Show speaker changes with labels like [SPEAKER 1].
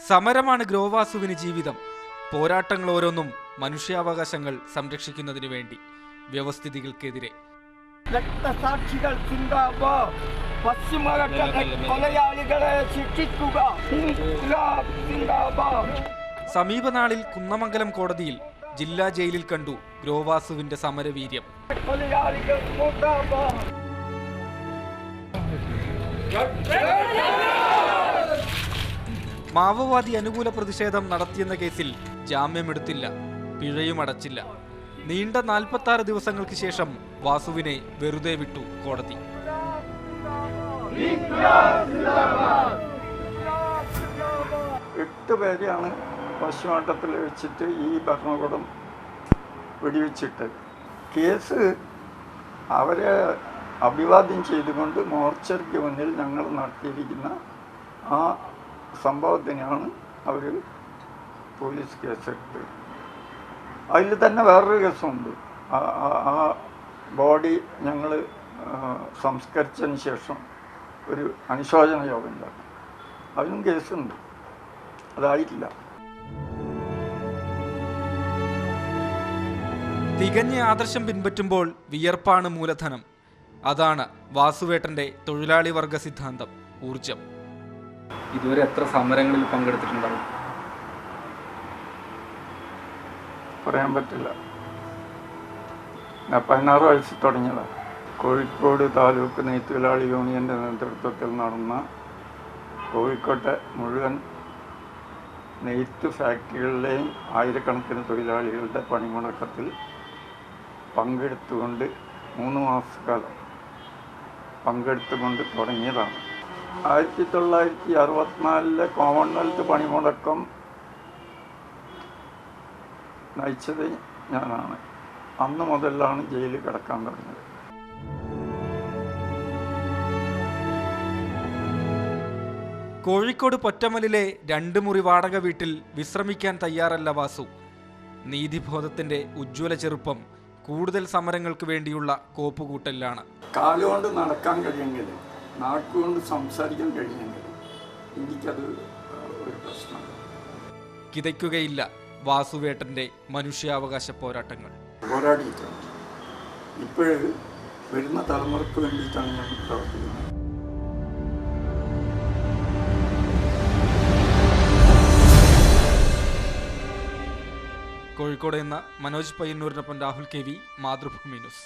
[SPEAKER 1] സമരമാണ് ഗ്രോവാസുവിന് ജീവിതം. പോരാട്ടങ്ങൾ ഓരോന്നും മനുഷ്യാവകാശങ്ങൾ സംരക്ഷിക്കുന്നതിനു വേണ്ടി, വ്യവസ്ഥിതികൾക്കെതിരെ.
[SPEAKER 2] രക്തസാക്ഷികൾ സിന്ദാബാദ്, പശ്ചിമഘട്ട കൊലയാളികളെ ശിക്ഷിക്കുക സിന്ദാബാദ്.
[SPEAKER 1] സമീപനാളിൽ കുന്നമംഗലം കോടതിയിൽ ജില്ലാ ജയിലിൽ കണ്ടു ഗ്രോവാസുവിന്റെ സമരവീര്യം.
[SPEAKER 2] കൊലയാളികൾ സിന്ദാബാദ്.
[SPEAKER 1] മാവോവാദി അനുകൂല പ്രതിഷേധം നടത്തിയെന്ന കേസിൽ ജാമ്യമെടുത്തില്ല, പിഴയും അടച്ചില്ല. നീണ്ട 46 ദിവസങ്ങൾക്ക് ശേഷം വാസുവിനെ വെറുതെ വിട്ടു കോടതി.
[SPEAKER 3] 8 പേരെയാണ് പശ്ചിമഘട്ടത്തിൽ വെച്ചിട്ട് ഈ ഭരണകൂടം വെടിവെച്ചിട്ട്. കേസ് അവരെ അഭിവാദ്യം ചെയ്തുകൊണ്ട് മോർച്ചറിക്ക് മുന്നിൽ ഞങ്ങൾ നടത്തിയിരിക്കുന്ന ആ സംഭവത്തിനാണ് അവർ പോലീസ് കേസെടുത്തത്. അതിൽ തന്നെ വേറൊരു കേസുണ്ട്. ആ ബോഡി ഞങ്ങൾ സംസ്കരിച്ചതിന് ശേഷം ഒരു അനുശോചന യോഗം ഉണ്ടാക്കും. അതിനും കേസുണ്ട്, അതായിട്ടില്ല.
[SPEAKER 1] തികഞ്ഞ ആദർശം പിൻപറ്റുമ്പോൾ വിയർപ്പാണ് മൂലധനം. അതാണ് വാസുവേട്ടന്റെ തൊഴിലാളി വർഗ സിദ്ധാന്തം, ഊർജം. ഇതുവരെ എത്ര സമരങ്ങളിൽ പങ്കെടുത്തിട്ടുണ്ടാവും?
[SPEAKER 3] പറയാൻ പറ്റില്ല. ഞാൻ 16 വയസ്സിൽ തുടങ്ങിയതാണ്. കോഴിക്കോട് താലൂക്ക് നെയ്ത്തൊഴിലാളി യൂണിയൻ്റെ നേതൃത്വത്തിൽ നടന്ന കോഴിക്കോട്ടെ മുഴുവൻ നെയ്ത്ത് ഫാക്ടറികളിലെയും ആയിരക്കണക്കിന് തൊഴിലാളികളുടെ പണിമുടക്കത്തിൽ പങ്കെടുത്തുകൊണ്ട് 3 മാസക്കാലം പങ്കെടുത്തുകൊണ്ട് തുടങ്ങിയതാണ്. 1964 കോമൺവെൽത്ത് പണിമുടക്കം നയിച്ചത് ഞാനാണ്. അന്ന് മുതലാണ് ജയിലിൽ കിടക്കാൻ തുടങ്ങിയത്.
[SPEAKER 1] കോഴിക്കോട് പൊറ്റമലിലെ 2 മുറി വാടക വീട്ടിൽ വിശ്രമിക്കാൻ തയ്യാറല്ല വാസു. നീതിബോധത്തിന്റെ ഉജ്ജ്വല ചെറുപ്പം കൂടുതൽ സമരങ്ങൾക്ക് വേണ്ടിയുള്ള കോപ്പുകൂട്ടലിലാണ്.
[SPEAKER 3] കാലുകൊണ്ട് നടക്കാൻ കഴിയെങ്കിലും നാക്കുകൊണ്ട് സംസാരിക്കാൻ കഴിയെങ്കിലും എനിക്കത് ഒരു പ്രശ്നമാണ്.
[SPEAKER 1] കിതയ്ക്കുകയില്ല വാസുവേട്ടന്റെ മനുഷ്യാവകാശ പോരാട്ടങ്ങൾ.
[SPEAKER 3] പോരാടിയിട്ടുണ്ട്. ഇപ്പോഴും വരുന്ന തലമുറയ്ക്ക് വേണ്ടിയിട്ടാണ് ഞാൻ പ്രവർത്തിക്കുന്നത്.
[SPEAKER 1] കോഴിക്കോട് എന്ന മനോജ് പയ്യന്നൂരിനൊപ്പം രാഹുൽ KV, മാതൃഭൂമി ന്യൂസ്.